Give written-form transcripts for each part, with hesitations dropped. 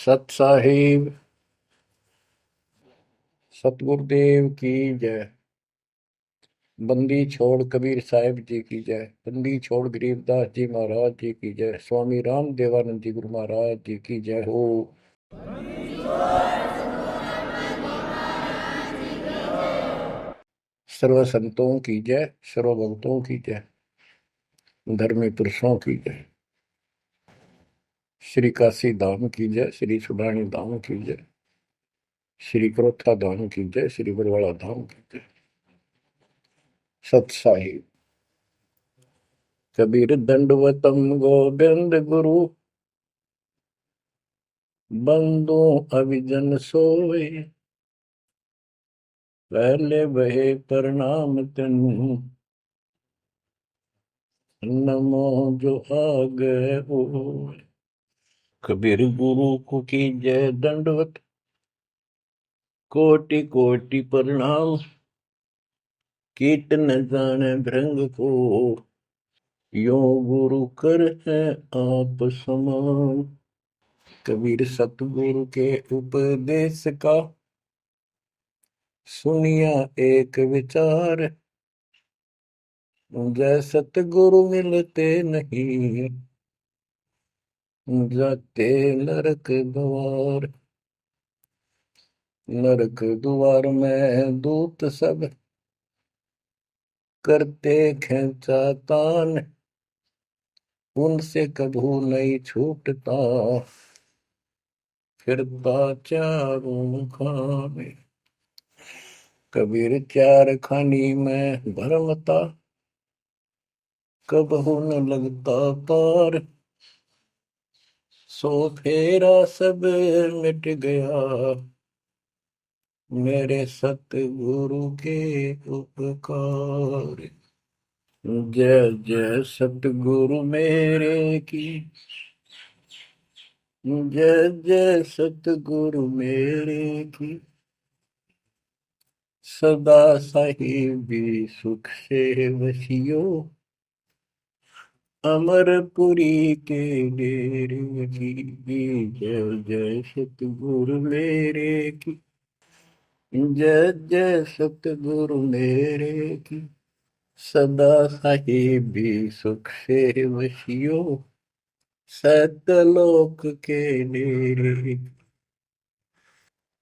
सत साहिब सतगुरुदेव की जय। बंदी छोड़ कबीर साहिब जी की जय। बंदी छोड़ गरीबदास जी महाराज जी की जय। स्वामी राम देवानंद जी गुरु महाराज जी की जय हो। सर्व संतों की जय, सर्व भक्तों की जय, धर्मी पुरुषों की जय। श्री काशी धाम की जय, श्री सुडानी धाम की जय, श्री क्रोथा धाम की जय, श्री बरवाड़ा धाम की जय। सत साहिब कबीर दंडवतम गोविंद गुरु, बंदो अभिजन सोए, पहले बहे प्रणाम तन, नमो जो आगे हो। कबीर गुरु को की जय दंडवत, कोटि कोटि प्रणाम, कीट न जाने भृंग को, यो गुरु कर है आप समान। कबीर सतगुरु के उपदेश का, सुनिया एक विचार, जय सतगुरु मिलते नहीं, जाते नरक द्वार। नरक द्वार में दूत सब, करते खेचा तान, उनसे कभू नहीं छूटता, फिरता चारों खाने। कबीर चार खानी में भरमता, कबहू न लगता पार, सो फेरा सब मिट गया, मेरे सतगुरु के उपकार। जय जय सतगुरु मेरे की, जय जय सतगुरु मेरे की, सदा साहिबी सुख से वसियो, अमरपुरी के डेरे की। जय जय सतगुरु मेरे की, जय जय सतगुरु मेरे की, सदा साहिबी सुख से वसियो, सतलोक के डेरे।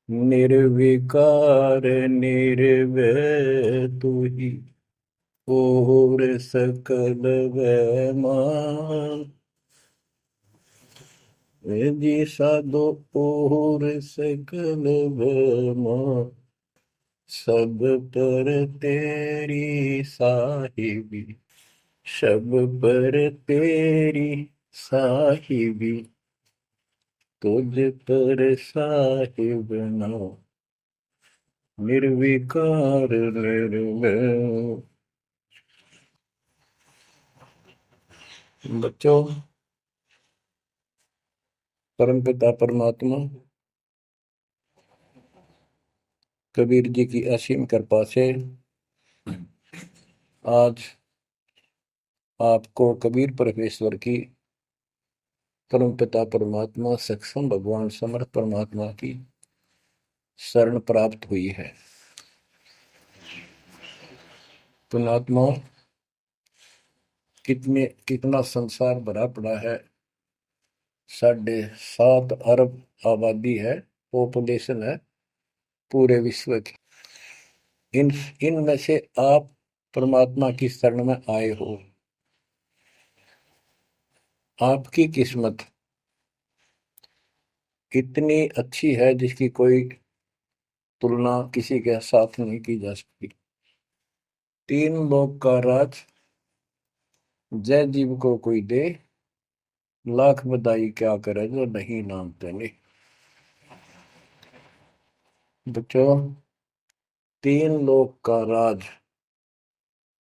निर्विकार निर्भय तू ही, और सकल वैमान, जी साधो और सकल वैमान, सब पर तेरी साहिबी, सब पर तेरी साहिबी, तुझ पर साहिब नाम, निर्विकार निर्भय। बच्चों, परमपिता परमात्मा कबीर जी की असीम कृपा से आज आपको कबीर परमेश्वर की, परमपिता परमात्मा सक्षम भगवान समर्थ परमात्मा की शरण प्राप्त हुई है। पुण्यात्मा, कितना संसार भरा पड़ा है। 7.5 अरब आबादी है, पॉपुलेशन है पूरे विश्व की। इन इनमें से आप परमात्मा की शरण में आए हो। आपकी किस्मत इतनी अच्छी है जिसकी कोई तुलना किसी के साथ नहीं की जा सकती। 3 लोक का राज जय जीव को कोई दे, लाख बधाई क्या करे जो नहीं नाम तेने। बच्चों, 3 लोक का राज,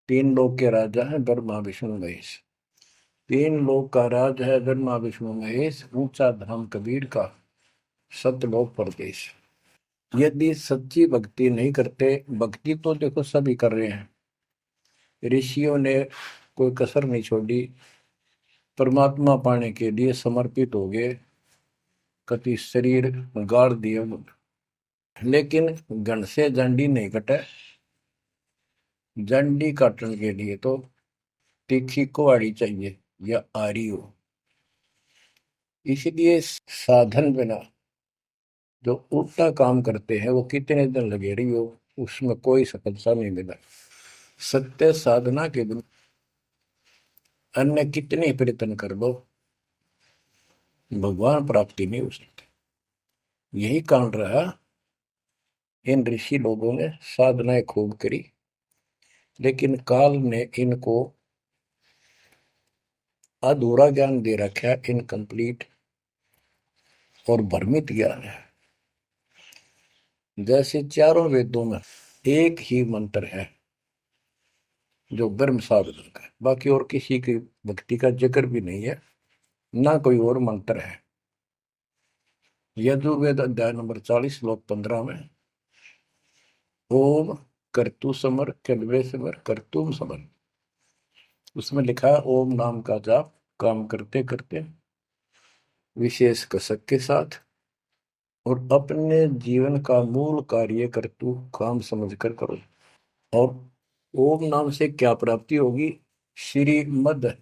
3 लोक के राजा है ब्रह्मा विष्णु महेश। 3 लोक का राज है ब्रह्मा विष्णु महेश, ऊंचा धाम कबीर का, सतलोक परदेश। यदि सच्ची भक्ति नहीं करते, भक्ति तो देखो सभी कर रहे हैं, ऋषियों ने कोई कसर नहीं छोड़ी, परमात्मा पाने के लिए समर्पित हो गए। कति शरीर गाड़ दिए, लेकिन घन से जंडी नहीं कटे। जंडी काटने के लिए तो तीखी कुहाड़ी चाहिए या आरी हो। इसलिए साधन बिना जो उल्टा काम करते हैं वो कितने दिन लगे रही हो, उसमें कोई सफलता नहीं मिला। सत्य साधना के बिना अन्य कितने प्रयत्न कर लो, भगवान प्राप्ति नहीं हो सकती। यही कारण रहा, इन ऋषि लोगों ने साधनाएं खूब करी, लेकिन काल ने इनको अधूरा ज्ञान दे रखा है, इनकम्प्लीट और भ्रमित ज्ञान है। जैसे चारों वेदों में एक ही मंत्र है जो ब्रह्म साधन का, बाकी और किसी की भक्ति का जिक्र भी नहीं है, ना कोई और मंत्र है। यजुर्वेद अध्याय नंबर 40 श्लोक 15 में ओम कर्तु समर कल्वे समर कर्तुम समर, उसमें लिखा है ओम नाम का जाप काम करते करते विशेष कसक के साथ और अपने जीवन का मूल कार्य कर्तु काम समझकर करो। और ओम नाम से क्या प्राप्ति होगी? श्रीमद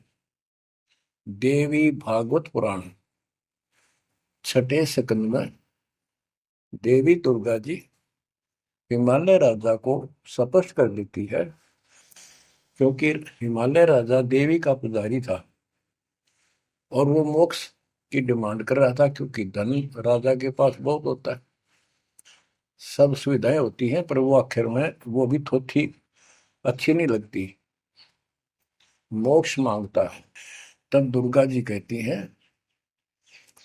देवी भागवत पुराण छठे स्कंद में देवी दुर्गा जी हिमालय राजा को स्पष्ट कर देती है, क्योंकि हिमालय राजा देवी का पुजारी था और वो मोक्ष की डिमांड कर रहा था, क्योंकि धन राजा के पास बहुत होता है, सब सुविधाएं होती हैं, पर वो आखिर में वो भी थोड़ी अच्छी नहीं लगती, मोक्ष मांगता है। तब दुर्गा जी कहती हैं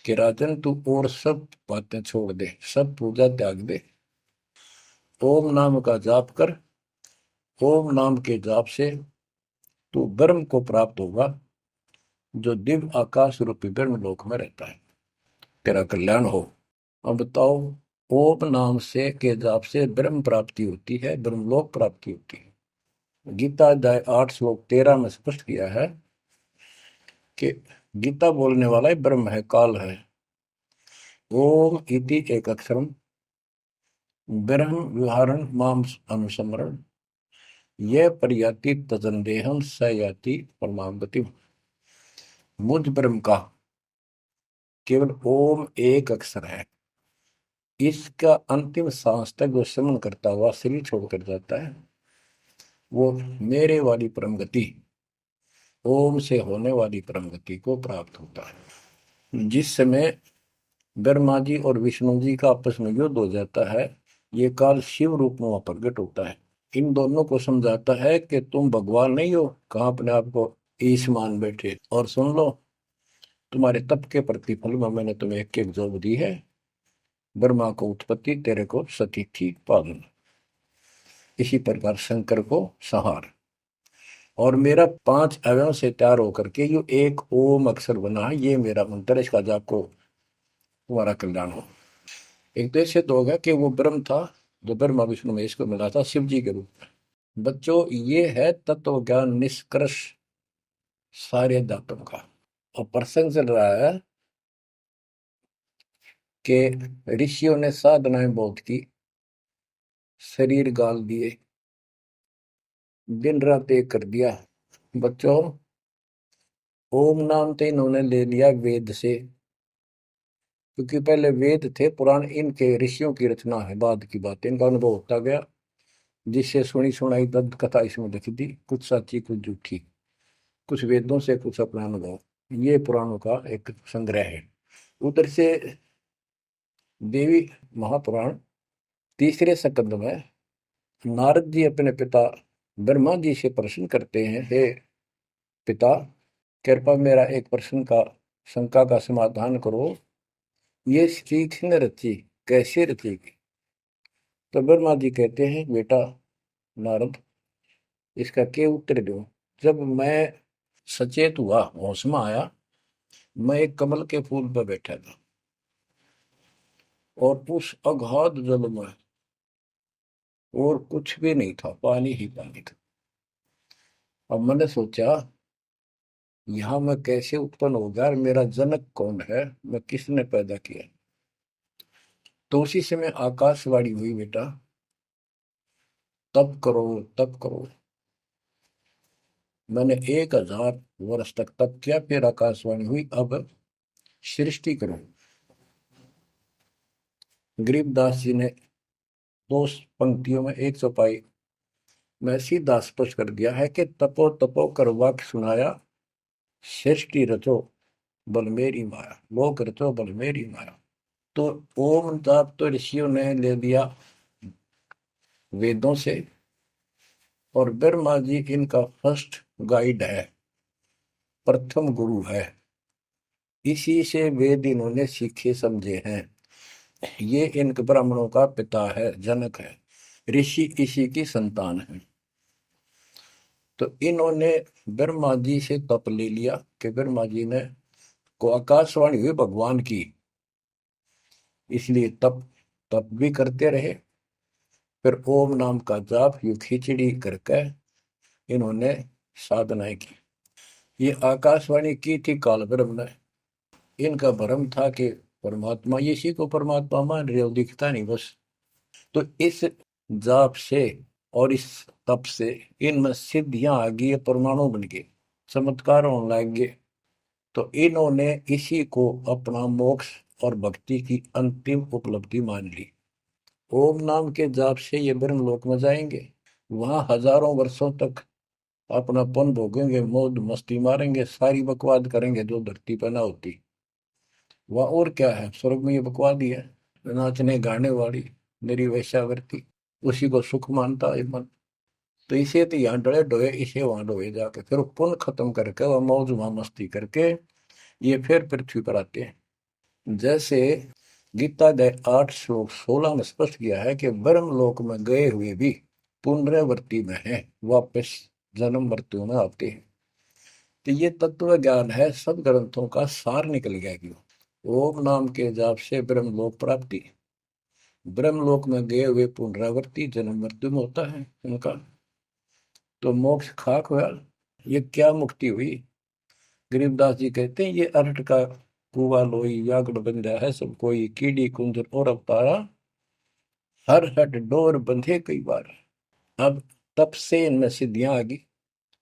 कि राजन तू और सब बातें छोड़ दे, सब पूजा त्याग दे, ओम नाम का जाप कर। ओम नाम के जाप से तू ब्रह्म को प्राप्त होगा, जो दिव्य आकाश रूपी ब्रह्म लोक में रहता है, तेरा कल्याण हो। अब बताओ, ओम नाम से के जाप से ब्रह्म प्राप्ति होती है, ब्रह्मलोक प्राप्ति होती है। गीता अध्याय 8 श्लोक 13 में स्पष्ट किया है कि गीता बोलने वाला ही ब्रह्म है, काल है। ओम इति एक अक्षरम ब्रह्म विहारण माम अनुसमरण ये पर्याति तजंदेहम स याति परमाम गति। मुझ ब्रह्म का केवल ओम एक अक्षर है, इसका अंतिम सांस तक जो श्रवण करता हुआ शरीर छोड़कर जाता है, वो मेरे वाली परम गति, ओम से होने वाली परम गति को प्राप्त होता है। जिस समय ब्रह्मा जी और विष्णु जी का आपस में युद्ध हो जाता है, ये काल शिव रूप में वहां प्रकट होता है, इन दोनों को समझाता है कि तुम भगवान नहीं हो, कहाँ अपने आप को ईश मान बैठे, और सुन लो, तुम्हारे तप के प्रतिफल में मैंने तुम्हें एक एक जोग दी है, ब्रह्मा को उत्पत्ति, तेरे को सती थी पालन। इसी प्रकार शंकर को संहार, और मेरा 5 अवयव से तैयार होकर के ये एक ओम अक्षर बना है, ये मेरा मंत्र, इसका जाप को तुम्हारा कल्याण हो। एक तो ऐसे तो होगा कि वो ब्रह्म था जो ब्रह्मा विष्णु महेश को मिला था शिव जी के रूप में। बच्चों, ये है तत्व ज्ञान निष्कर्ष सारे अध्यात्म का। और प्रसंग चल रहा है कि ऋषियों ने साधनाएं बहुत की, शरीर गाल दिए, दिन रात एक कर दिया। बच्चों, ओम नाम तो इन्होंने ले लिया वेद से, क्योंकि पहले वेद थे पुराण, इनके ऋषियों की रचना है, बाद की बात, इनका अनुभव होता गया, जिससे सुनी सुनाई दंत कथा इसमें लिखी थी, कुछ सच्ची कुछ झूठी, कुछ वेदों से कुछ अपना अनुभव, ये पुराणों का एक संग्रह है। उधर से देवी महापुराण तीसरे स्कंद में नारद जी अपने पिता ब्रह्मा जी से प्रश्न करते हैं, हे पिता, कृपा मेरा एक प्रश्न का शंका का समाधान करो, ये सृष्टि किसने रची, कैसे रचेगी? तो ब्रह्मा जी कहते हैं, बेटा नारद, इसका क्या उत्तर दूं? जब मैं सचेत हुआ, होश में आया, मैं एक कमल के फूल पर बैठा था और उस अगाध जल में और कुछ भी नहीं था, पानी ही पानी था। अब मैंने सोचा, यहाँ मैं कैसे उत्पन्न हो गया, मेरा जनक कौन है, मैं किसने पैदा किया? तो उसी समय आकाशवाणी हुई, बेटा तप करो, तप करो। मैंने 1000 वर्ष तक तप किया, फिर आकाशवाणी हुई, अब सृष्टि करो। गरीबदास जी ने दो पंक्तियों में एक चौपाई में सीधा स्पष्ट कर दिया है कि तपो तपो कर वाक्य सुनाया, सृष्टि रचो बल मेरी माया, लोक रचो बल मेरी माया। तो ओम जाप तो ऋषियों ने ले लिया वेदों से, और ब्रह्मा जी इनका फर्स्ट गाइड है, प्रथम गुरु है। इसी से वेद इन्होंने सीखे समझे हैं। ये इन ब्राह्मणों का पिता है, जनक है, ऋषि इसी की संतान है। तो इन्होंने ब्रह्मा जी से तप ले लिया कि ब्रह्मा जी ने को आकाशवाणी हुई भगवान की, इसलिए तप तप भी करते रहे। फिर ओम नाम का जाप यू खिचड़ी करके इन्होंने साधनाएं की। ये आकाशवाणी की थी काल ब्रह्म ने। इनका भ्रम था कि परमात्मा, इसी को परमात्मा मान रहे हो, दिखता नहीं बस। तो इस जाप से और इस तप से इनमें सिद्धियां आ गई, परमाणु बन गए, चमत्कार होने लग गए। तो इन्होंने इसी को अपना मोक्ष और भक्ति की अंतिम उपलब्धि मान ली। ओम नाम के जाप से ये ब्रह्मलोक में जाएंगे, वहां हजारों वर्षों तक अपना पन भोगेंगे, मौज मस्ती मारेंगे, सारी बकवाद करेंगे जो धरती पर ना होती। वह और क्या है, स्वर्ग में ये बकवाद ही है, नाचने गाने वाली मेरी वैश्यावृत्ति, उसी को सुख मानता है मन। तो इसे तो यहाँ डरे डोए, इसे वहां डोए जाके, फिर पुण्य खत्म करके वह मौज मस्ती करके ये फिर पृथ्वी पर आते हैं। जैसे गीता के 8 श्लोक 16 में स्पष्ट किया है कि ब्रह्म लोक में गए हुए भी पुनरावृत्ति में है, वापस जन्म मृत्यु में आते हैं। तो ये तत्व ज्ञान है, सब ग्रंथों का सार निकल गया क्यों। ओम नाम के जाप से ब्रह्मलोक प्राप्ति, ब्रह्मलोक में गए हुए पुनरावृत्ति, जन्म मृत्यु में होता है उनका। तो मोक्ष खाक हुआ। ये क्या मुक्ति हुई। गरीबदास जी कहते हैं, ये अरट का कुआ लोई व्याकुल बंधा है सब कोई, कीड़ी कुंजर और अवतारा, हर हट डोर बंधे कई बार। अब तब से इनमें सिद्धियां आ गई।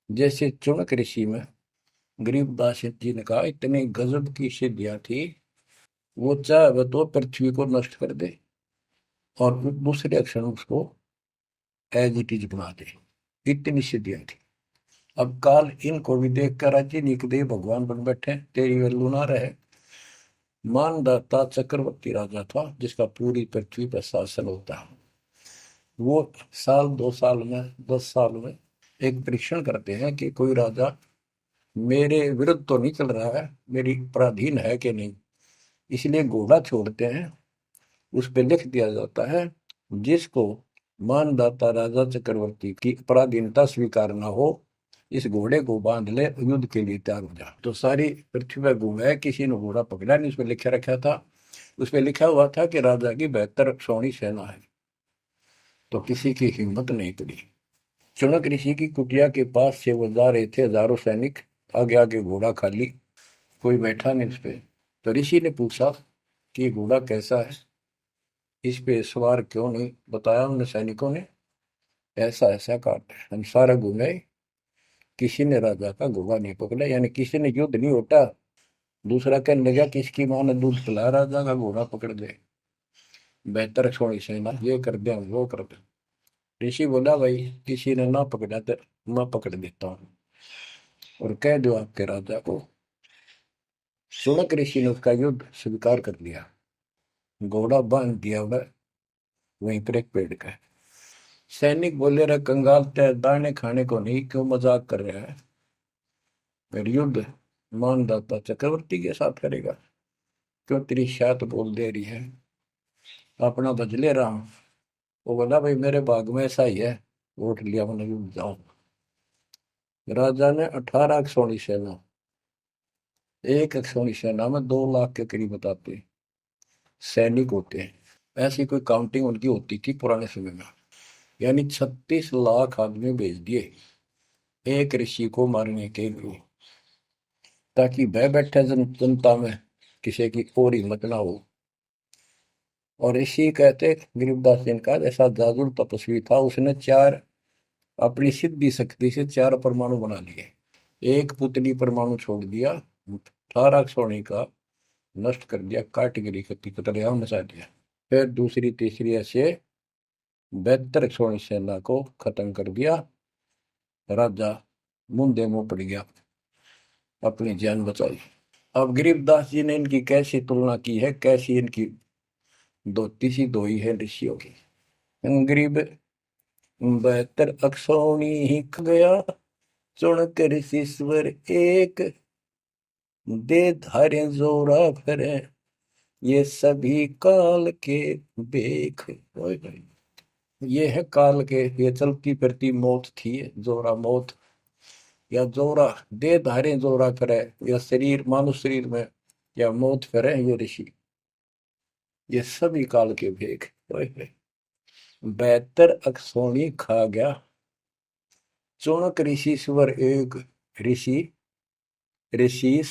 जैसे चुनक ऋषि में गरीबदास जी ने कहा, इतनी गजब की सिद्धियां थी, वो चाहे वह तो पृथ्वी को नष्ट कर दे और दूसरे क्षण उसको एज इट इज बना दे, इतनी सिद्धियां थी। अब काल इनको भी देख कर राजी निकदेव भगवान बन बैठे, तेरी वैल्यू ना रहे। मानदाता चक्रवर्ती राजा था जिसका पूरी पृथ्वी पर शासन होता है। वो साल 2 साल में 10 साल में एक परीक्षण करते हैं कि कोई राजा मेरे विरुद्ध तो नहीं चल रहा है, मेरी पराधीन है कि नहीं। इसलिए घोड़ा छोड़ते हैं, उस पर लिख दिया जाता है, जिसको मानदाता राजा चक्रवर्ती की पराधीनता स्वीकार न हो, इस घोड़े को बांध ले, युद्ध के लिए तैयार हो जा। तो सारी पृथ्वी पर घूमे, किसी ने घोड़ा पकड़ा नहीं। उस पर लिखा रखा था, उस पर लिखा हुआ था कि राजा की 72 सौणी सेना है। तो किसी की हिम्मत नहीं पड़ी। चुनक ऋषि की कुटिया के पास से वो जा रहे थे, हजारों सैनिक, आगे आगे घोड़ा खाली, कोई बैठा नहीं उस पे। तो ऋषि ने पूछा कि ये घोड़ा कैसा है, इस पे सवार क्यों नहीं। बताया उन सैनिकों ने, ऐसा ऐसा काट हम सारा घूमे, किसी ने राजा का घोड़ा नहीं पकड़ा, यानी किसी ने युद्ध नहीं होता। दूसरा कहने लगा कि इसकी माँ ने दूध पिलाया, राजा का घोड़ा पकड़ दे, बेहतर छोड़ी सेना, ये कर दे वो कर दे। ऋषि बोला, भाई किसी ने ना पकड़ा तो मैं पकड़ देता हूँ, और कह दो आपके राजा को। सुनक ऋषि ने उसका युद्ध स्वीकार कर लिया, घोड़ा बांध दिया वह वहीं पर एक पेड़ का। सैनिक बोले, रहा कंगाल तय दाने खाने को नहीं, क्यों मजाक कर रहा है, फिर युद्ध मानदाता चक्रवर्ती के साथ करेगा, क्यों तेरी शायद बोल दे रही है, अपना बदले रहा हूं। वो बोला, भाई मेरे भाग में ऐसा ही है, वोट लिया मैंने, युद्ध जाऊं। राजा ने 18 अक्षौणी सेना, एक अक्षौणी सेना में 2 लाख के करीब बताते सैनिक होते हैं, ऐसी कोई काउंटिंग उनकी होती थी पुराने समय में। यानी 36 लाख आदमी भेज दिए एक ऋषि को मारने के लिए, ताकि भय बैठे जनता में, किसी की और हिम्मत ना हो। और ऋषि कहते गरीबदास जी ने कहा ऐसा जादू तपस्वी था, उसने चार अपनी सिद्धि शक्ति से चार परमाणु बना लिए। एक पुतली परमाणु छोड़ दिया, 18 सोने का नष्ट कर दिया, कैटेगरी की कतलेआम मचा दिया। फिर दूसरी तीसरी ऐसे 72 सोनी सेना को खत्म कर दिया। राजा मुंदे मुंह पड़ गया, अपनी जान बचाई। अब गरीबदास जी ने इनकी कैसी तुलना की है, कैसी इनकी दोती सी दोई है ऋषियों की। गरीब 72 अक्षौणी ही ख गया, चुन कर शीश्वर एक, दे धारे जोरा फिरे, ये सभी काल के बेख। ओए होए। ये है काल के, ये चलती फिरती मौत थी, जोरा मौत, या जोरा दे धारे जोरा करे, या शरीर मानव शरीर में या मौत करे ये ऋषि, ये सभी काल के भेख। ओए होए। 72 अक्षौणी खा गया, चौणक ऋषिश्वर एक। ऋषि ऋषिस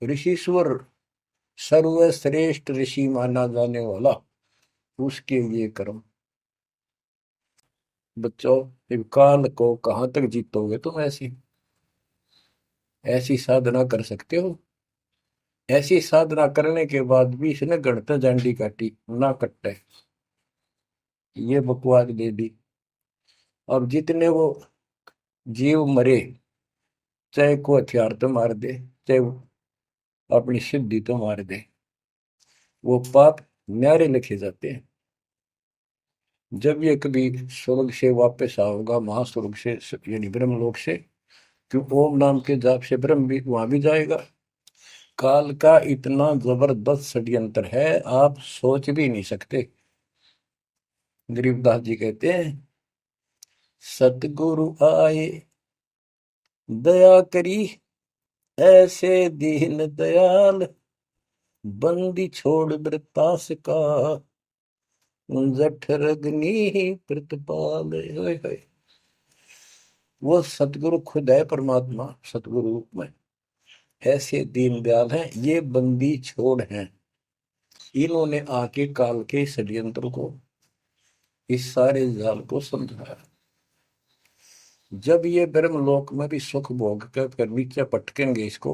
ऋषिश्वर सर्वश्रेष्ठ ऋषि माना जाने वाला, उसके ये कर्म। बच्चों, इस काल को कहां तक जीतोगे तुम? ऐसी ऐसी साधना कर सकते हो? ऐसी साधना करने के बाद भी इसने गणत झंडी काटी ना कट्टे, ये बकवास दे दी। अब जितने वो जीव मरे, चाहे को हथियार तो मार दे, चाहे अपनी सिद्धि तो मार दे, वो पाप न्यारे लिखे जाते हैं। जब ये कभी स्वर्ग से वापस आओगा, महास्वर्ग से यानी ब्रह्मलोक से, क्यों ओम नाम के जाप से ब्रह्म भी वहां भी जाएगा। काल का इतना जबरदस्त षड्यंत्र है, आप सोच भी नहीं सकते। गरीबदास जी कहते हैं, सतगुरु आए दया करी, ऐसे दीन दयाल, बंदी छोड़ वृतास का, जठर अग्नि प्रतिपाल। होय होय। वो सतगुरु खुद है, परमात्मा सतगुरु रूप में। ऐसे दीन दयाल हैं, ये बंदी छोड़ हैं। इन्होंने आके काल के षड्यंत्र को, इस सारे जाल को समझाया। जब ये ब्रह्मलोक में भी सुख भोग कर नीचे पटकेंगे, इसको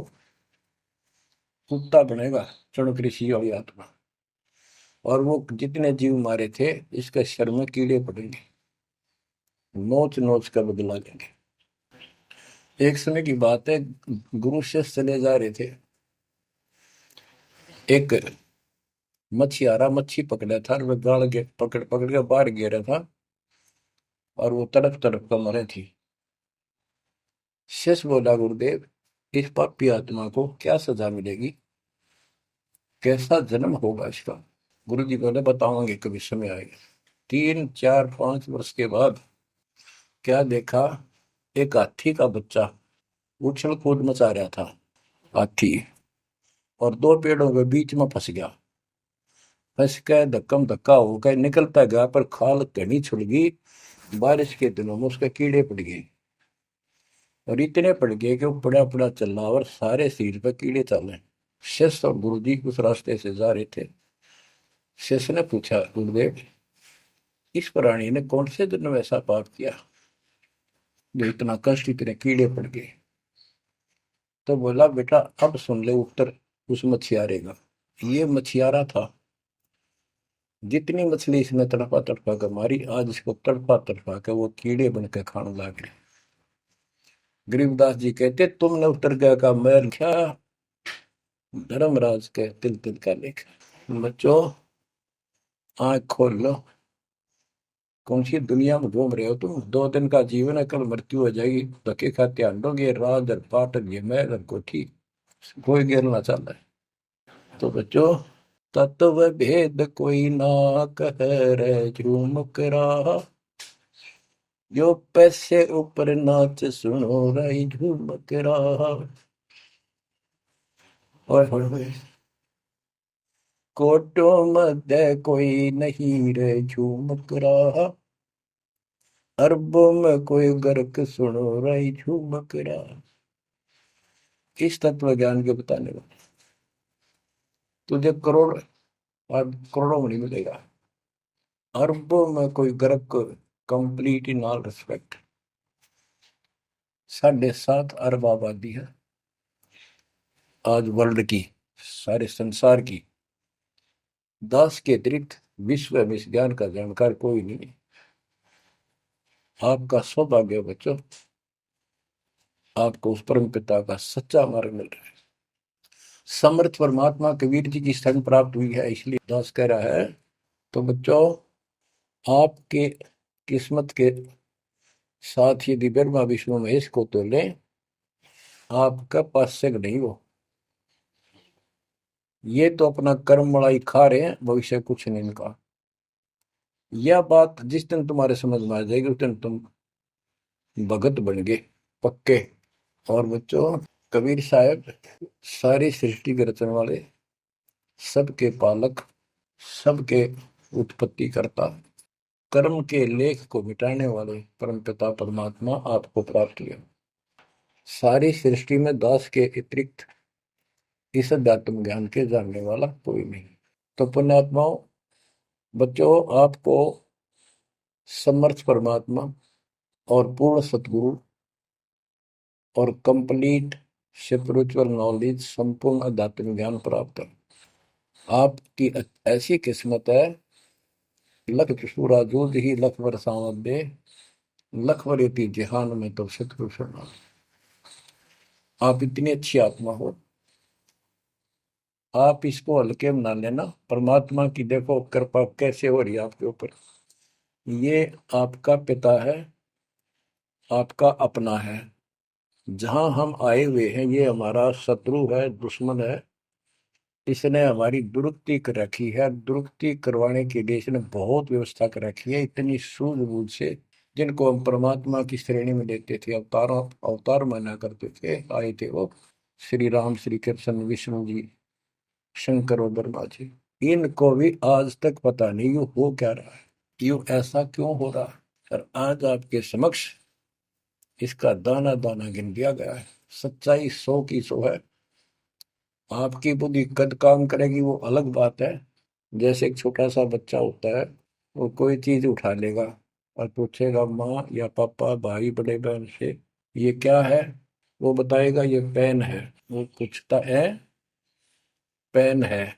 कुत्ता बनेगा चणक ऋषि वाली आत्मा। और वो जितने जीव मारे थे, इसके शर में कीड़े पड़ेंगे, नोच नोच कर बदला लेंगे। एक समय की बात है, गुरु शिष्य चले जा रहे थे, एक मछियारा मच्छी पकड़ा था, और वह गाड़ के पकड़ पकड़ के बाहर गिरा था, और वो तड़प तड़प कर मरे थी। शिष्य बोला, गुरुदेव इस पापी आत्मा को क्या सजा मिलेगी, कैसा जन्म होगा इसका? गुरु जी बोले, बताओगे कभी समय आएगा। 3 4 5 वर्ष के बाद क्या देखा, एक हाथी का बच्चा उछल कूद मचा रहा था, हाथी, और दो पेड़ों के बीच में फंस गया। फंस के धक्कम धक्का हो गया, निकलता गया, पर खाल घनी छुड़ गई। बारिश के दिनों में उसके कीड़े पड़ गए, और इतने पड़ गए कि वो पड़ा पड़ा चल रहा, और सारे शरीर पर कीड़े चले। शिष्य और गुरु जी उस रास्ते से जा रहे थे। शिष्य ने पूछा, गुरुदेव इस प्राणी ने कौन से दिन में ऐसा पाप किया जो इतना कष्ट, इतने कीड़े पड़ गए? तो बोला, बेटा अब सुन ले उत्तर उस मछियारे का। ये मछियारा था, जितनी मछली इसने तड़पा तड़पा कर मारी, आज इसको तड़पा तड़पा कर वो कीड़े बनकर खाने लग गए। गरीबदास जी कहते, तुमने उत्तर गया का मैल क्या, धर्मराज के तिल तिल का लेख। बच्चों, आंख खोल लो, कौन सी दुनिया में घूम रहे हो तुम? 2 दिन का जीवन है, कल मृत्यु हो जाएगी। धक्के खाते आंडोगे, राज और पाट और ये महल और कोठी, कोई गिरना चाहता है। तो बच्चों, तत्व भेद कोई ना कह रे झूमक रहा, जो पैसे ऊपर नाच सुनो रही झूमक रहा। और कोटो मध्य कोई नहीं रे झूमक रहा, अरबों में कोई गर्क सुनो रही झूमक रहा। इस तत्व ज्ञान के बताने वाले तुझे करोड़ आज करोड़ों में नहीं मिलेगा, अरबों में कोई ग्रह को, कंप्लीट इन ऑल रिस्पेक्ट। 7.5 अरब आबादी है आज वर्ल्ड की, सारे संसार की। 10 के अतिरिक्त विश्व में इस ज्ञान का जानकार कोई नहीं है। आपका सौभाग्य है बच्चों, आपको उस परम पिता का सच्चा मार्ग मिल रहा है। समर्थ परमात्मा कबीर जी की शरण प्राप्त हुई है, इसलिए दास कह रहा है। तो बच्चों, आपके किस्मत के साथ यदि ब्रह्मा विष्णु महेश को तो लें, आपका पास्य नहीं हो। ये तो अपना कर्म मलाई खा रहे हैं, भविष्य कुछ नहीं इनका। यह बात जिस दिन तुम्हारे समझ में आ जाएगी, उस दिन तुम भगत बन गए पक्के। और बच्चों, कबीर साहब सारी सृष्टि के रचने वाले, सबके पालक, सबके उत्पत्ति करता, कर्म के लेख को मिटाने वाले परम पिता परमात्मा आपको प्राप्त हुए। सारी सृष्टि में दास के अतिरिक्त इस अध्यात्म ज्ञान के जानने वाला कोई नहीं। तो पुण्यात्माओं, बच्चों, आपको समर्थ परमात्मा और पूर्ण सतगुरु और कंप्लीट स्पिरिचुअल नॉलेज, संपूर्ण अध्यात्म ज्ञान प्राप्त है। आपकी ऐसी किस्मत है, लख चुसूरा जूझ ही लख बरसावत दे, लख बरेती जिहान में तो सतगुरु शरण। आप इतनी अच्छी आत्मा हो, आप इसको हल्के में ना लेना। परमात्मा की देखो कृपा कैसे हो रही है आपके ऊपर। ये आपका पिता है, आपका अपना है। जहां हम आए हुए हैं, ये हमारा शत्रु है, दुश्मन है। इसने हमारी दुरुक्ति कर रखी है, दुरुक्ति करवाने के लिए इसने बहुत व्यवस्था कर रखी है, इतनी सूझबूझ से। जिनको हम परमात्मा की श्रेणी में लेते थे, अवतारों अवतार माना करते थे, आए थे वो श्री राम, श्री कृष्ण, विष्णु जी, शंकर और ब्रह्मा जी। इनको भी आज तक पता नहीं ये हो क्या रहा है, क्यों ऐसा क्यों हो रहा है। और आज आपके समक्ष इसका दाना दाना गिन दिया गया है। सच्चाई 100 की 100 है। आपकी बुद्धि कद काम करेगी वो अलग बात है। जैसे एक छोटा सा बच्चा होता है, वो कोई चीज उठा लेगा और पूछेगा माँ या पापा, भाई, बड़े बहन से, ये क्या है। वो बताएगा ये पेन है। वो पूछता है, पेन है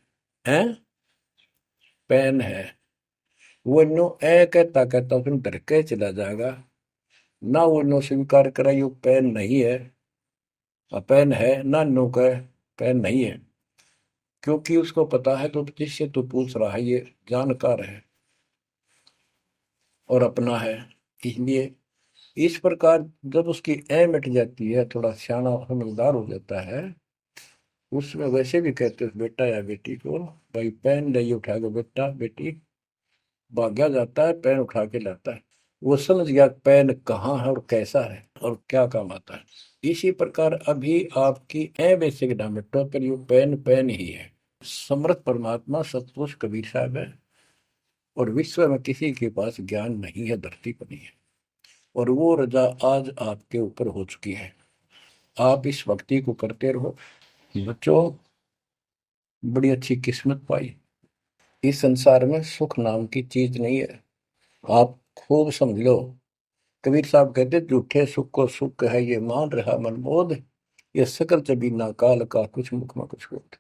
पेन है। वो नो ए कहता कहता उसमें डर के चला जाएगा। ना वो नो स्वीकार करे ये पेन नहीं है, पेन है, ना नो कहे पेन नहीं है। क्योंकि उसको पता है तो जिससे तू पूछ रहा है ये जानकार है और अपना है। इसलिए इस प्रकार जब उसकी ए मिट जाती है, थोड़ा सियाना समझदार हो जाता है, उसमें वैसे भी कहते हैं बेटा या बेटी को, भाई पेन नहीं उठा के बेटा बेटी, भाग्या जाता है पेन उठा के लाता है। वो समझ गया पेन कहाँ है और कैसा है और क्या काम आता है। इसी प्रकार अभी आपकी ए बेसिक ना मिटो, पर ये पेन पेन ही है। समर्थ परमात्मा सतपुरुष कबीर साहब है, और विश्व में किसी के पास ज्ञान नहीं है, धरती पर नहीं है। और वो रजा आज आपके ऊपर हो चुकी है। आप इस भक्ति को करते रहो बच्चों, बड़ी अच्छी किस्मत पाई। इस संसार में सुख नाम की चीज नहीं है, आप खूब समझ लो। कबीर साहब कहते झूठे सुख को सुख है ये मान रहा मनमोद, ये सकल जबीना काल का कुछ मुख में कुछ बोध।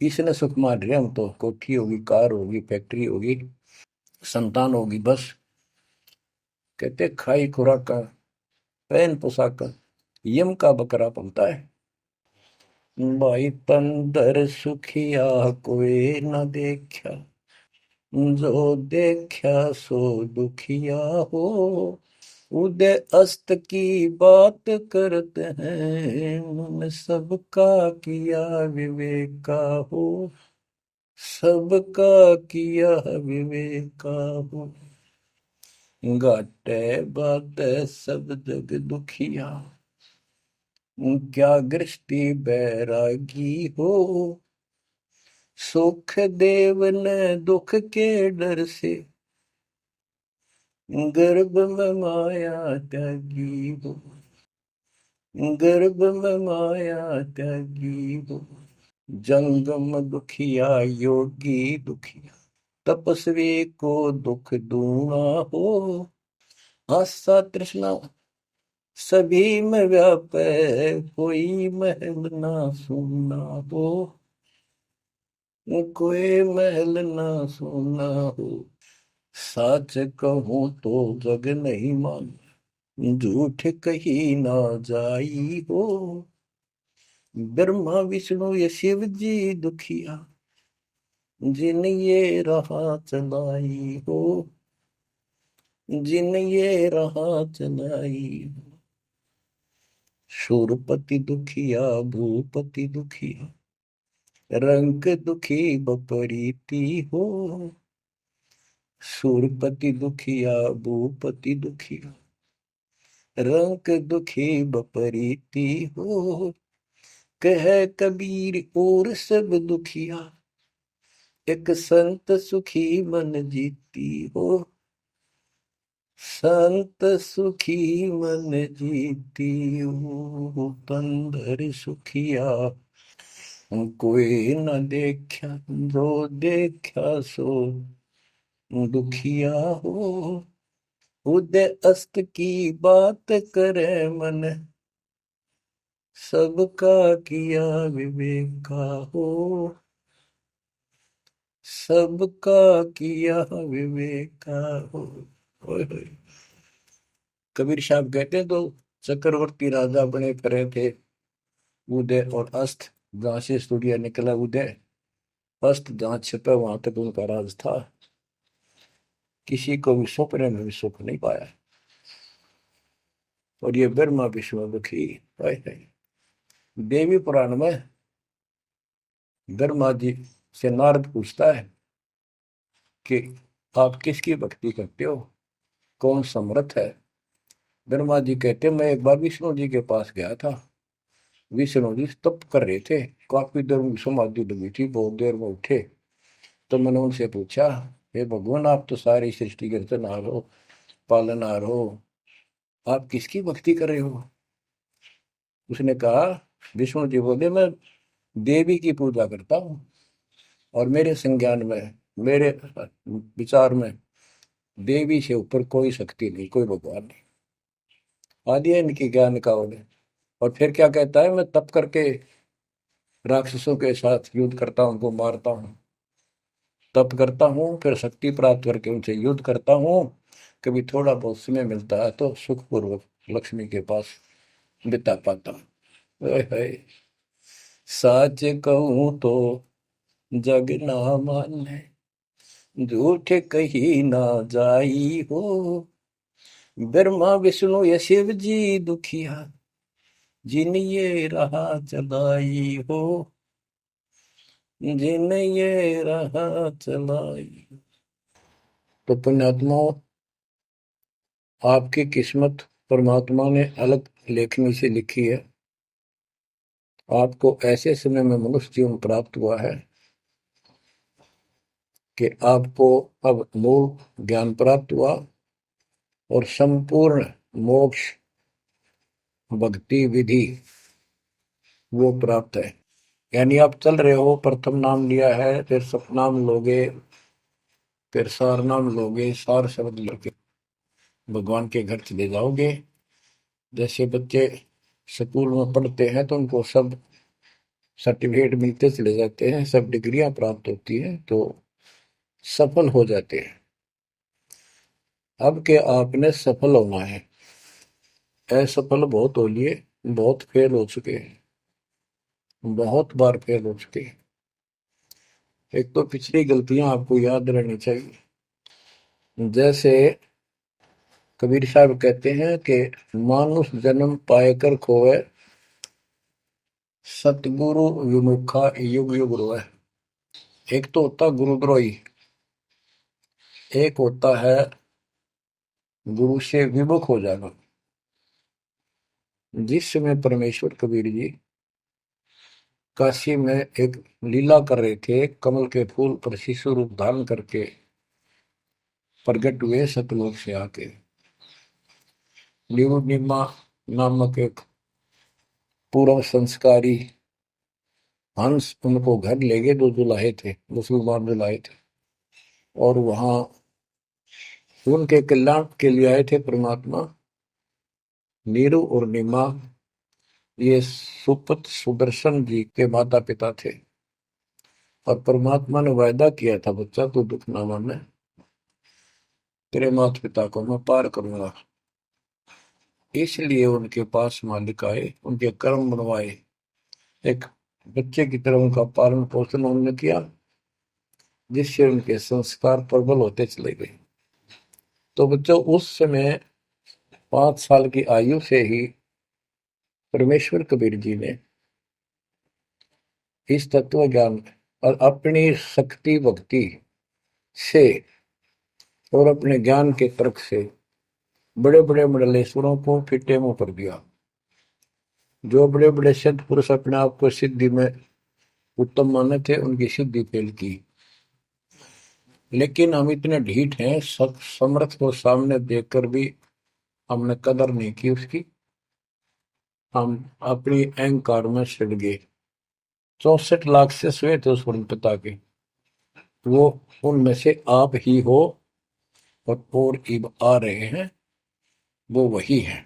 इसने सुख मान रहे हम तो, कोठी होगी, कार होगी, फैक्ट्री होगी, संतान होगी, बस। कहते खाई खुराक, पहन पोशाक, यम का बकरा पलता है। भाई तंदर सुखिया कोई न देखा, जो देखा सो दुखिया हो। उदय अस्त की बात करते हैं, मन सबका किया विवेका हो, सबका किया विवेका हो। घाटे बाटे सब जग दुखिया, क्या गृष्टि बैरागी हो। सुख देव ने दुख के डर से, गर्भ में माया त्यागी हो, गर्भ में माया त्यागी हो। जंगम दुखिया योगी दुखिया, तपस्वी को दुख दूना हो। आशा तृष्णा सभी में व्यापे, कोई महल ना सुना हो। कोई महल ना सुना हो। सच कहूं तो जग नहीं मान, झूठ कही ना जाई हो। ब्रह्मा विष्णु ये शिव जी दुखिया, जिन ये राह चलाई हो। जिन ये राह चलाई हो। शूरपति दुखिया भूपति दुखिया, रंग दुखी बपरीती हो। शूरपति दुखिया भूपति दुखिया, रंग दुखी बपरीती हो। कह कबीर और सब दुखिया, एक संत सुखी मन जीती हो। संत सुखी मन जीती हो। तंदर सुखिया कोई न देखा, जो देखा सो दुखिया हो। उदय अस्त की बात करे मन, सबका किया विवेका हो। सबका किया विवेका हो। ओए होए। कबीर साहब कहते हैं तो चक्रवर्ती राजा बने फिरे थे। उदय और अस्त, जहां से सूर्य निकला उदय, अस्त जहां छिपा वहां तक उनका राज था। किसी को भी सपने में भी सुख नहीं पाया। और ये ब्रह्मा विष्णु दुखी। देवी पुराण में ब्रह्मा जी से नारद पूछता है कि आप किसकी भक्ति करते हो, कौन समर्थ है। ब्रह्मा जी कहते मैं एक बार विष्णु जी के पास गया था। विष्णु जी तप कर रहे थे, काफी देर में समाधि लगी थी, बहुत देर में उठे। तो मैंने उनसे पूछा, हे भगवान आप तो सारी सृष्टि के रचनहार हो, पालनहार हो, आप किसकी भक्ति कर रहे हो। उसने कहा, विष्णु जी बोले मैं देवी की पूजा करता हूँ, और मेरे संज्ञान में, मेरे विचार में देवी से ऊपर कोई शक्ति नहीं, कोई भगवान नहीं। आदि है इनकी ज्ञान का उन्हें। और फिर क्या कहता है, मैं तप करके राक्षसों के साथ युद्ध करता हूँ, उनको मारता हूँ, तप करता हूँ, फिर शक्ति प्राप्त करके उनसे युद्ध करता हूँ। कभी थोड़ा बहुत समय मिलता है तो सुखपूर्वक लक्ष्मी के पास बिता पाता हूँ। सच कहूँ तो जग ना माने, झूठ कही ना जाई हो। ब्रह्मा विष्णु ये शिव जी दुखिया, जिन ये राह चलाई हो। जिन ये राह चलाई। तो पुण्यात्माओं, आपकी किस्मत परमात्मा ने अलग लेखनी से लिखी है। आपको ऐसे समय में मनुष्य जीवन प्राप्त हुआ है कि आपको अब मूल ज्ञान प्राप्त हुआ और संपूर्ण मोक्ष भक्ति विधि वो प्राप्त है। यानी आप चल रहे हो, प्रथम नाम लिया है, फिर सतनाम लोगे, फिर सार नाम लोगे, सार शब्द लेके भगवान के घर चले जाओगे। जैसे बच्चे स्कूल में पढ़ते हैं तो उनको सब सर्टिफिकेट मिलते चले जाते हैं, सब डिग्रियां प्राप्त होती हैं, तो सफल हो जाते हैं। अब के आपने सफल होना है। असफल बहुत हो लिए, बहुत फेल हो चुके हैं, बहुत बार फेल हो चुके हैं। एक तो पिछली गलतियां आपको याद रहनी चाहिए। जैसे कबीर साहब कहते हैं कि मानुष जन्म पाएकर खोए, सतगुरु विमुखा युग युग रोए। एक तो होता गुरुद्रोही, एक होता है गुरु से विमुख हो जाना। जिस समय परमेश्वर कबीर जी काशी में एक लीला कर रहे थे, कमल के फूल पर शिशु रूप धारण करके प्रकट हुए सतलोक से आके। निमा नामक एक पूर्व संस्कारी हंस उनको घर ले गए, जो जुलाहे थे, मुसलमान जुलाहे थे, और वहां उनके कल्याण के लिए आए थे परमात्मा। नीरू और नीमा ये सुपत सुदर्शन जी के माता पिता थे, और परमात्मा ने वायदा किया था, बच्चा तू दुख ना माने, तेरे माता पिता को मैं पार करूंगा। इसलिए उनके पास मालिक आए, उनके कर्म बनवाए, एक बच्चे की तरह उनका पालन पोषण उन्होंने किया, जिससे उनके संस्कार प्रबल होते चले गए। तो बच्चों, उस समय 5 साल की आयु से ही परमेश्वर कबीर जी ने इस तत्व ज्ञान और अपनी शक्ति भक्ति से और अपने ज्ञान के तर्क से बड़े बड़े मंडलेश्वरों को फिटे मुंह कर दिया। जो बड़े बड़े सिद्ध पुरुष अपने आप को सिद्धि में उत्तम माने थे, उनकी सिद्धि फेल की। लेकिन हम इतने ढीठ हैं, समर्थ को सामने देखकर भी हमने कदर नहीं की उसकी। हम अपनी अहंकार में सड़ गए। 64 लाख से श्वेत थे उस परम पिता के, वो उनमें से आप ही हो, और इब आ रहे हैं, वो वही है।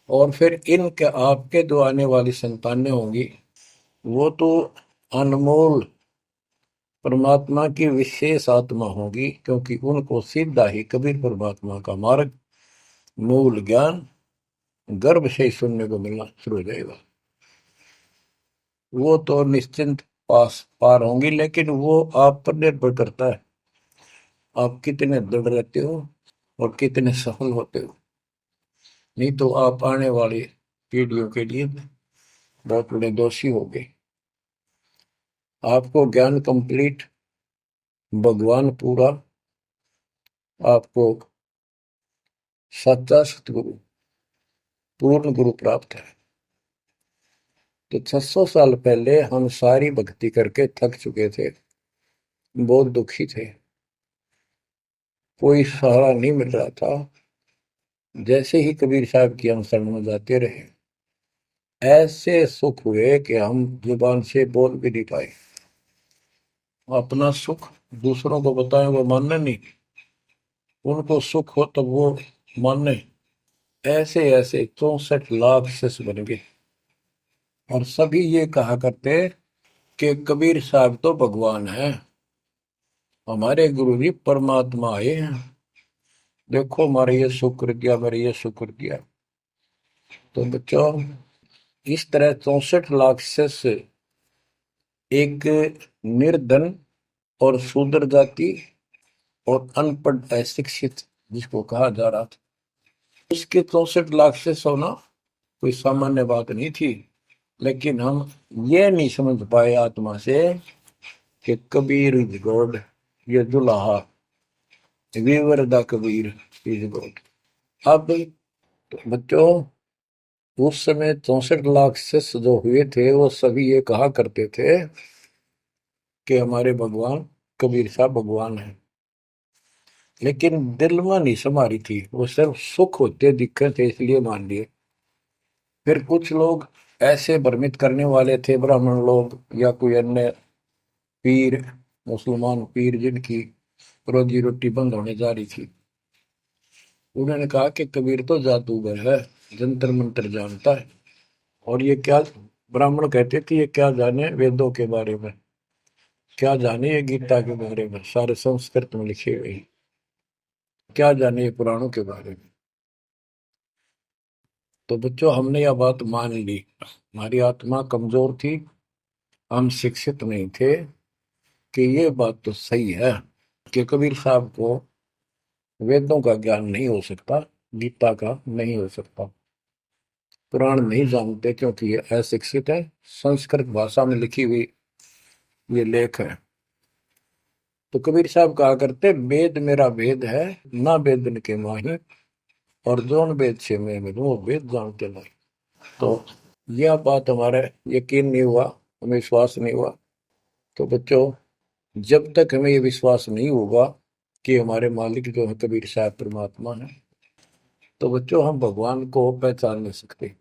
और फिर इनके आपके जो आने वाली संतानें होंगी, वो तो अनमोल परमात्मा की विशेष आत्मा होगी, क्योंकि उनको सीधा ही कबीर परमात्मा का मार्ग, मूल ज्ञान गर्भ से ही सुनने को मिलना शुरू हो जाएगा। वो तो निश्चिंत पास पार होंगी, लेकिन वो आप पर निर्भर करता है, आप कितने दृढ़ रहते हो और कितने सफल होते हो। नहीं तो आप आने वाली पीढ़ियों के लिए बहुत बड़े दोषी हो गए। आपको ज्ञान कंप्लीट, भगवान पूरा, आपको सच्चा सतगुरु, पूर्ण गुरु प्राप्त है। तो 600 साल पहले हम सारी भक्ति करके थक चुके थे, बहुत दुखी थे, कोई सहारा नहीं मिल रहा था। जैसे ही कबीर साहब की हम शरण में जाते रहे, ऐसे सुख हुए कि हम जुबान से बोल भी नहीं पाए। अपना सुख दूसरों को बताएं, वो मानने नहीं, उनको सुख हो तब वो मानने। ऐसे ऐसे 64 लाख शिष्य बन गए, और सभी ये कहा करते कि कबीर साहब तो भगवान है, हमारे गुरु जी परमात्मा आए हैं, देखो हमारे ये शुक्र किया, मेरे ये शुक्र किया। तो बच्चों, इस तरह 64 लाख शिष्य एक निर्धन और शूद्र जाति और अनपढ़ अशिक्षित जिसको कहा जा रहा था, उसके 64 लाख शिष्य होना कोई सामान्य बात नहीं थी। लेकिन हम ये नहीं समझ पाए आत्मा से कि कबीर इज गॉड, ये दुल्हा weaver the Kabir is God. अब बच्चों, उस समय 64 लाख शिष्य जो हुए थे, वो सभी ये कहा करते थे कि हमारे भगवान कबीर साहब भगवान है, लेकिन दिल में नहीं समारी थी, वो सिर्फ सुख होते दिखे थे इसलिए मान लिए। फिर कुछ लोग ऐसे भ्रमित करने वाले थे, ब्राह्मण लोग या कोई अन्य पीर, मुसलमान पीर जिनकी रोजी रोटी बंद होने जा रही थी, उन्होंने कहा कि कबीर तो जादूगर है, जंतर मंत्र जानता है, और ये क्या, ब्राह्मण कहते थे ये क्या जाने वेदों के बारे में, क्या जाने ये गीता के बारे में, सारे संस्कृत में लिखे हुए, क्या जाने ये पुराणों के बारे में। तो बच्चों, हमने यह बात मान ली, हमारी आत्मा कमजोर थी, हम शिक्षित नहीं थे कि ये बात तो सही है कि कबीर साहब को वेदों का ज्ञान नहीं हो सकता, गीता का नहीं हो सकता, पुराण नहीं जानते क्योंकि ये अशिक्षित है, संस्कृत भाषा में लिखी हुई ये लेख है। तो कबीर साहब कहा करते, वेद मेरा वेद है, ना वेदन के माही, और जोन वेद से मैं मिलूं वो वेद जानते नहीं। तो यह बात हमारे यकीन नहीं हुआ, हमें विश्वास नहीं हुआ। तो बच्चों, जब तक हमें ये विश्वास नहीं होगा कि हमारे मालिक जो है कबीर साहब परमात्मा है, तो बच्चों हम भगवान को पहचान नहीं सकते।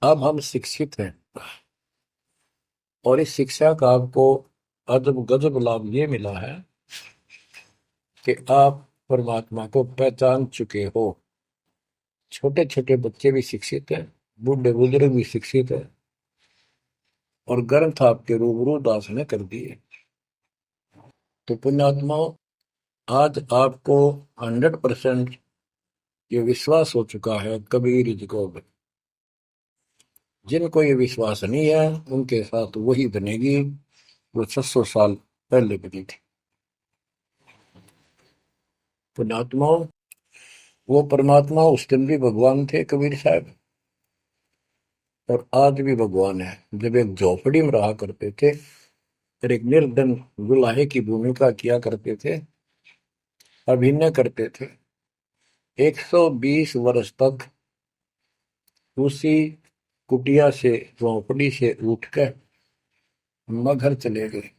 अब हम शिक्षित हैं, और इस शिक्षा का आपको अजब गजब लाभ ये मिला है कि आप परमात्मा को पहचान चुके हो। छोटे छोटे बच्चे भी शिक्षित हैं, बूढ़े बुजुर्ग भी शिक्षित है, और ग्रंथ आपके रूबरू दास ने कर दिए। तो पुण्यात्माओं, आज आपको 100% ये विश्वास हो चुका है कबीर जी को। जिनको ये विश्वास नहीं है उनके साथ वही बनेगी वो 600 साल पहले बनी थी। पुण्यात्माओं, वो परमात्मा उस दिन भी भगवान थे कबीर साहब, और आज भी भगवान है। जब एक झोपड़ी में रहा करते थे और एक निर्धन दुल्हे की भूमिका किया करते थे, अभिनय करते थे, 120 वर्ष तक उसी कुटिया से, झोपड़ी से उठकर मगहर चले गए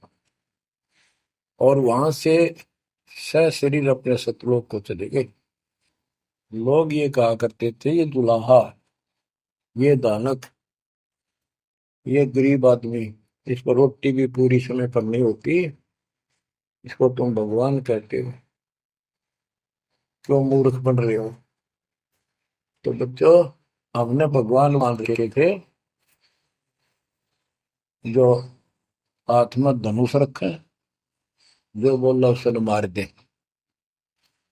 और वहां से सशरीर अपने सतलोक को चले गए। लोग ये कहा करते थे, ये दुल्हा, ये दानक, ये गरीब आदमी, इस पर रोटी भी पूरी समय पर नहीं होती, इसको तुम भगवान कहते हो, क्यों मूर्ख बन रहे हो। तो बच्चों, हमने भगवान मान रखे थे जो हाथ में धनुष रखे, जो बोला उसने मार दे,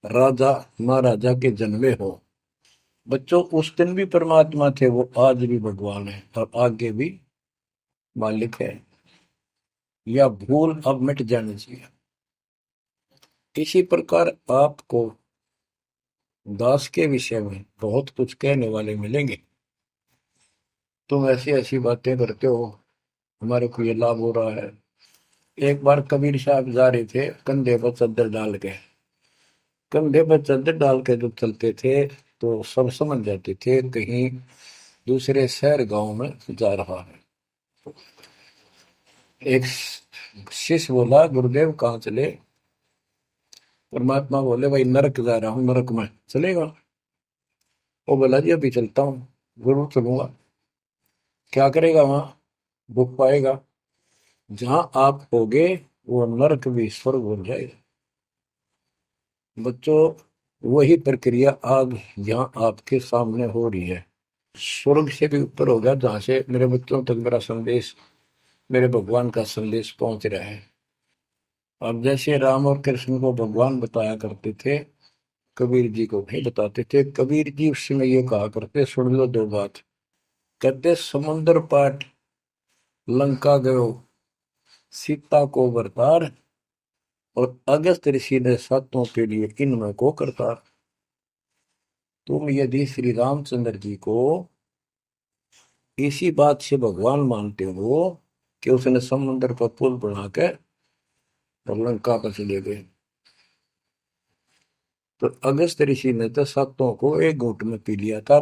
राजा महाराजा के जन्मे हो। बच्चों, उस दिन भी परमात्मा थे, वो आज भी भगवान है और आगे भी मालिक है। या भूल अब मिट जानी चाहिए। इसी प्रकार आपको दास के विषय में बहुत कुछ कहने वाले मिलेंगे। तुम ऐसी ऐसी बातें करते हो, हमारे को ये लाभ हो रहा है। एक बार कबीर साहब जा रहे थे, कंधे पर चादर डाल के, कंधे पर चादर डाल के जब चलते थे तो सब समझ जाते थे कहीं दूसरे शहर गांव में जा रहा है। एक शिष्य बोला, गुरुदेव कहाँ चले। परमात्मा बोले, भाई नरक जा रहा हूँ, नरक में चलेगा। वो बोला, जी अभी चलता हूँ। जरूर चलूंगा। क्या करेगा वहां, भूख पाएगा। जहां आप होगे वो नरक भी स्वर्ग हो जाएगा। बच्चों, वही प्रक्रिया आज यहाँ आपके सामने हो रही है। स्वर्ग से भी ऊपर होगा, जहां से मेरे बच्चों तक मेरा संदेश, मेरे भगवान का संदेश पहुंच रहा है। अब जैसे राम और कृष्ण को भगवान बताया करते थे, कबीर जी को नहीं बताते थे। कबीर जी उस समय ये कहा करते, सुन लो दो बात। कहते, समुद्र पाट लंका गयो, सीता को बरतार, और अगस्त ऋषि ने सातों के लिए इनमें को करतार। तुम यदि श्री रामचंद्र जी को इसी बात से भगवान मानते हो कि उसने समुद्र पर पुल बना के और लंका पर चले गए, तो अगस्त ऋषि ने तो सातों को एक घूंट में पी लिया था।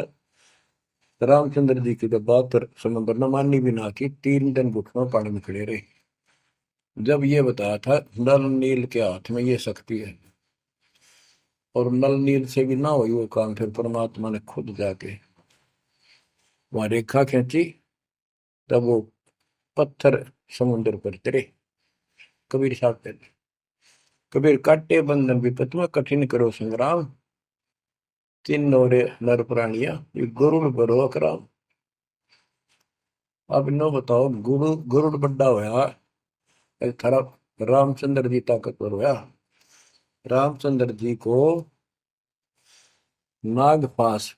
रामचंद्र जी की तो बात समुद्र ने मानी भी ना की, 3 दिन घुटनों पानी में खड़े रहे। जब ये बताया था नल नील के हाथ में ये शक्ति है, और नल नील से भी ना हुई वो काम, फिर परमात्मा ने खुद जाके वहां रेखा खींची, तब वो पत्थर समुद्र पर गिरे। कबीर साहब कहते, कबीर काटे बंधन विपत में, कठिन करो संग्राम, तीन नोरे नर प्राणिया, ये गरुड़ बरो अकराम। अब नो बताओ, गुरुड़ बड्डा होया, थारा रामचंद्र जी ताकतवर होया। रामचंद्र जी को नाग पास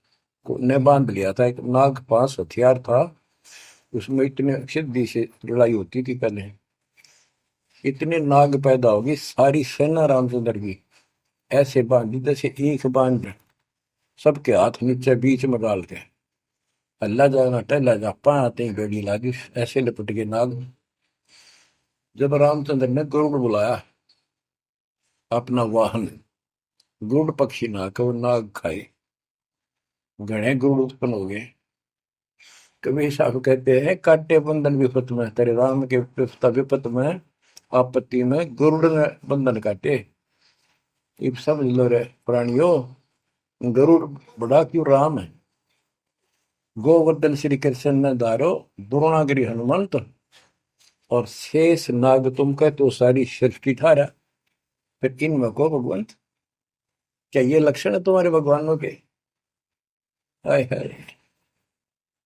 ने बांध लिया था। एक नाग पास हथियार था, उसमें इतने सिद्धि से लड़ाई होती थी पहले। इतने नाग पैदा होगी, सारी सेना रामचंद्र की ऐसे बांधी जैसे एक बांध, सबके हाथ नीचे बीच में डाल के अल्लाह जाना टहला जा पाते ही बेड़ी लागी, ऐसे लिपट के नाग। जब रामचंद्र ने गरुड़ बुलाया अपना वाहन, गरुड़ पक्षी ना को नाग खाए, घने गरुड़ उत्पन्न हो गए। कबीर साहब कहते हैं, काटे बंधन विपत में, तेरे राम के विपत में, आपत्ति में गरुड़ ने बंधन काटे। इब समझ लो रे प्राणियों, गरुड़ बड़ा क्यों राम है। गोवर्धन श्री कृष्ण ने दारो, द्रोणागिरी हनुमंत, और शेष नाग तुम कहते हो सारी सृष्टि थारा, फिर इनमें को भगवंत, क्या ये लक्षण है तुम्हारे भगवानों के? हाय हाय,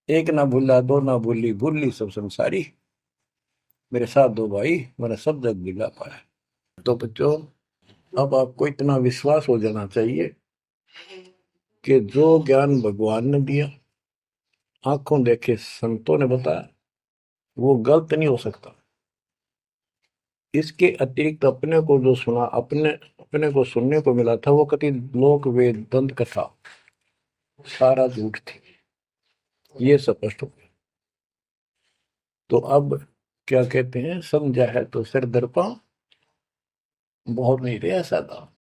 एक ना भूला दो ना भूली, भूली सब संसारी, मेरे साथ दो भाई, मेरा सब जग दिला पाया। तो बच्चों, अब आपको इतना विश्वास हो जाना चाहिए कि जो ज्ञान भगवान ने दिया, आंखों देखे संतों ने बताया, वो गलत नहीं हो सकता। इसके अतिरिक्त अपने को जो सुना, अपने अपने को सुनने को मिला था, वो कति लोक वेद दंत कथा सारा झूठ थी, ये स्पष्ट हो गया। तो अब क्या कहते हैं, समझा है तो सिर दर्पा बहुत नहीं रहे, ऐसा था।